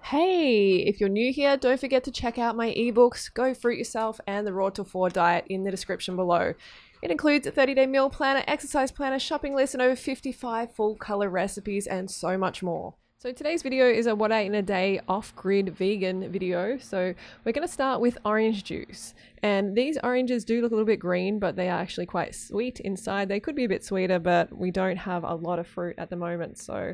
Hey, if you're new here, don't forget to check out my ebooks, Go Fruit Yourself and the Raw to 4 Diet in the description below. It includes a 30-day meal planner, exercise planner, shopping list, and over 55 full color recipes and so much more. So today's video is a what I ate in a day off-grid vegan video. So we're going to start with orange juice. And these oranges do look a little bit green, but they are actually quite sweet inside. They could be a bit sweeter, but we don't have a lot of fruit at the moment. So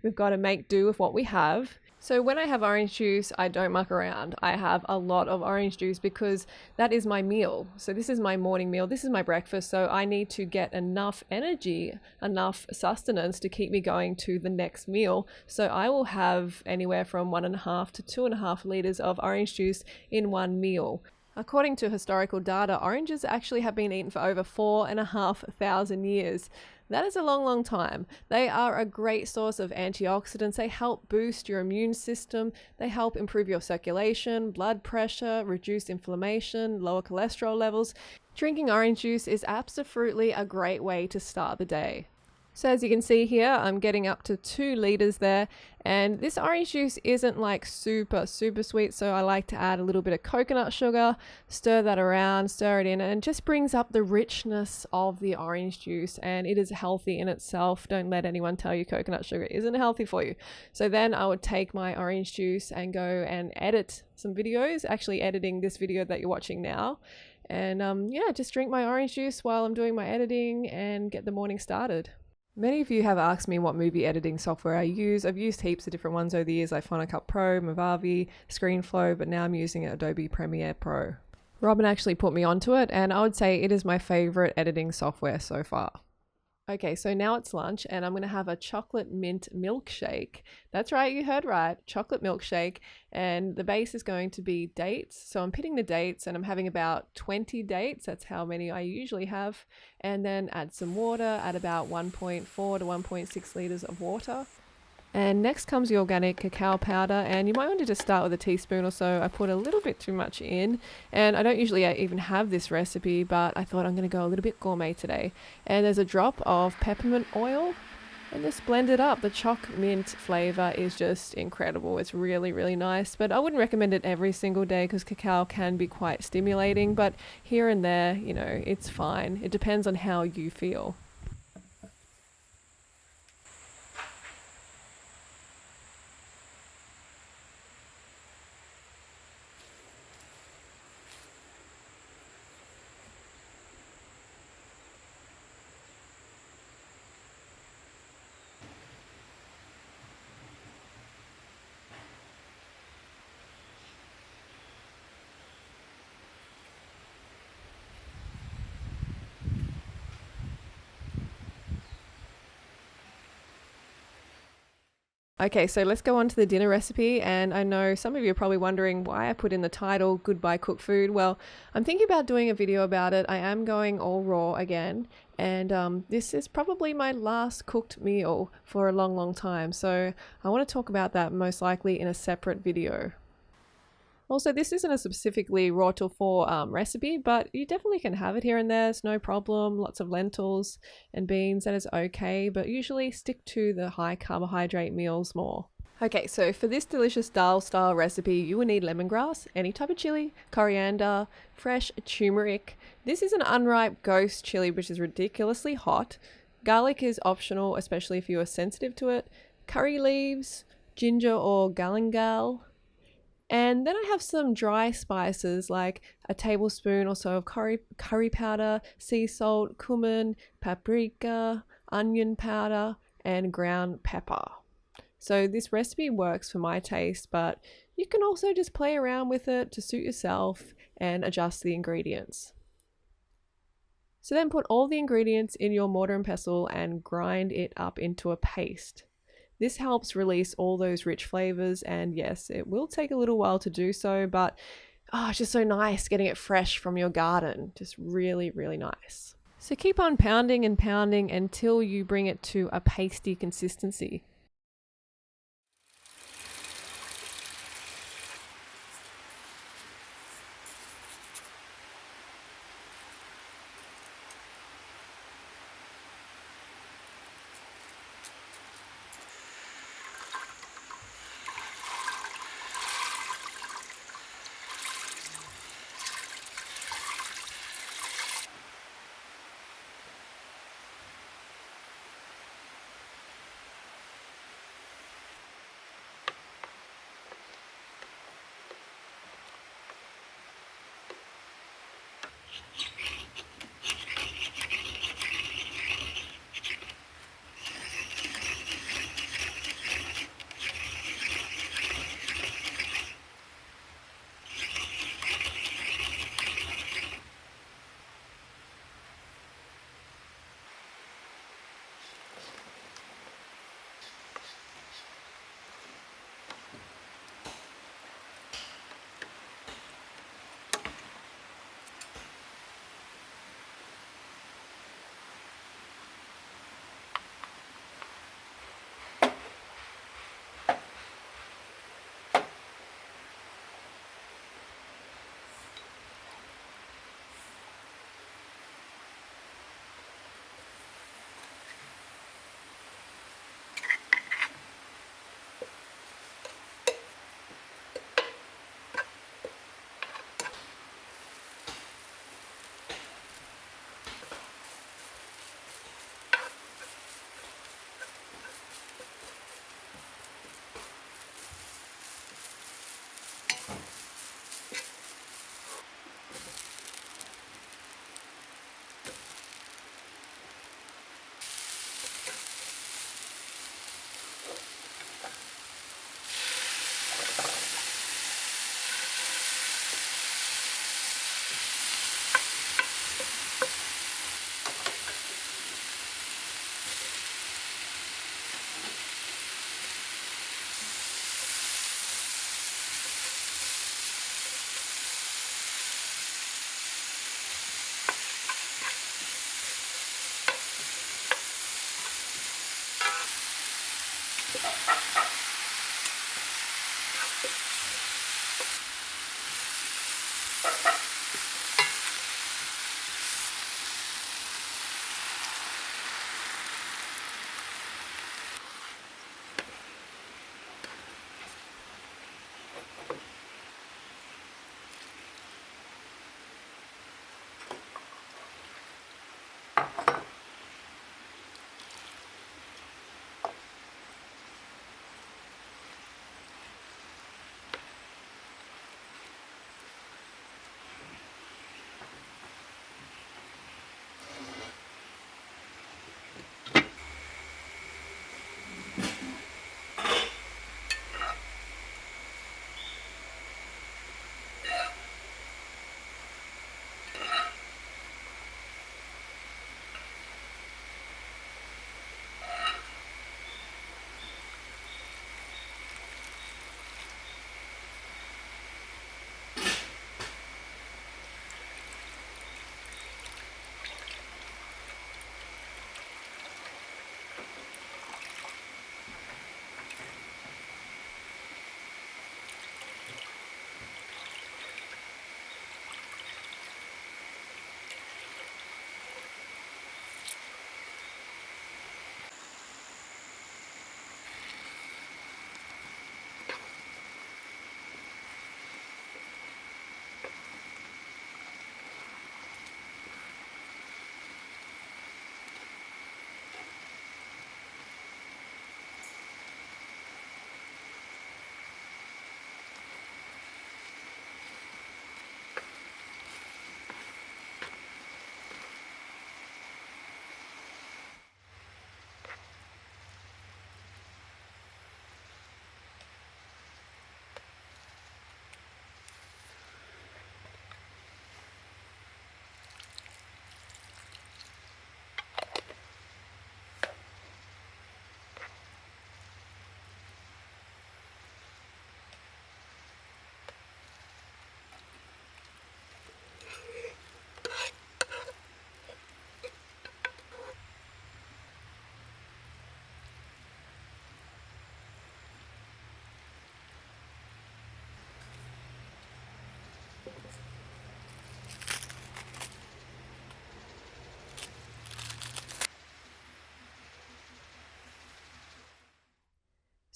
we've got to make do with what we have. So when I have orange juice, I don't muck around. I have a lot of orange juice because that is my meal. So this is my morning meal. This is my breakfast. So I need to get enough energy, enough sustenance to keep me going to the next meal. So I will have anywhere from 1.5 to 2.5 liters of orange juice in one meal. According to historical data, oranges actually have been eaten for over 4,500 years. That is a long, long time. They are a great source of antioxidants. They help boost your immune system. They help improve your circulation, blood pressure, reduce inflammation, lower cholesterol levels. Drinking orange juice is absolutely a great way to start the day. So as you can see here, I'm getting up to 2 liters there, and this orange juice isn't like super sweet, so I like to add a little bit of coconut sugar, stir that around, stir it in, and it just brings up the richness of the orange juice, and it is healthy in itself. Don't let anyone tell you coconut sugar isn't healthy for you. So then I would take my orange juice and go and edit some videos, actually editing this video that you're watching now. And yeah, just drink my orange juice while I'm doing my editing and get the morning started. Many of you have asked me what movie editing software I use. I've used heaps of different ones over the years, like Final Cut Pro, Movavi, ScreenFlow, but now I'm using Adobe Premiere Pro. Robin actually put me onto it, and I would say it is my favorite editing software so far. Okay, so now it's lunch and I'm going to have a chocolate mint milkshake. That's right, you heard right, chocolate milkshake. And the base is going to be dates. So I'm pitting the dates and I'm having about 20 dates. That's how many I usually have. And then add some water, add about 1.4 to 1.6 liters of water. And next comes the organic cacao powder, and you might want to just start with a teaspoon or so. I put a little bit too much in, and I don't usually even have this recipe, but I thought I'm going to go a little bit gourmet today. And there's a drop of peppermint oil, and just blend it up. The choc mint flavor is just incredible. It's really nice, but I wouldn't recommend it every single day because cacao can be quite stimulating, but here and there, you know, it's fine. It depends on how you feel. Okay, so let's go on to the dinner recipe, and I know some of you are probably wondering why I put in the title Goodbye Cooked Food. Well, I'm thinking about doing a video about it. I am going all raw again, and this is probably my last cooked meal for a long time, so I want to talk about that most likely in a separate video. Also, this isn't a specifically raw till 4 recipe, but you definitely can have it here and there. It's no problem. Lots of lentils and beans, that is okay, but usually stick to the high carbohydrate meals more. Okay, so for this delicious dahl-style recipe, you will need lemongrass, any type of chili, coriander, fresh tumeric. This is an unripe ghost chili, which is ridiculously hot. Garlic is optional, especially if you are sensitive to it. Curry leaves, ginger or galangal. And then I have some dry spices like a tablespoon or so of curry powder, sea salt, cumin, paprika, onion powder, and ground pepper. So this recipe works for my taste, but you can also just play around with it to suit yourself and adjust the ingredients. So then put all the ingredients in your mortar and pestle and grind it up into a paste. This helps release all those rich flavors, and yes, it will take a little while to do so, but it's just so nice getting it fresh from your garden. Just really nice. So keep on pounding and pounding until you bring it to a pasty consistency.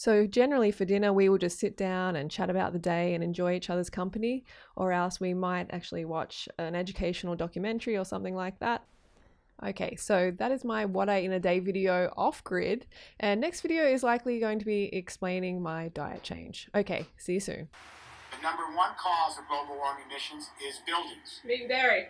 So generally for dinner, we will just sit down and chat about the day and enjoy each other's company, or else we might actually watch an educational documentary or something like that. Okay, so that is my what I eat in a day video off grid, and next video is likely going to be explaining my diet change. Okay, see you soon. The #1 cause of global warming emissions is buildings. Meat and dairy.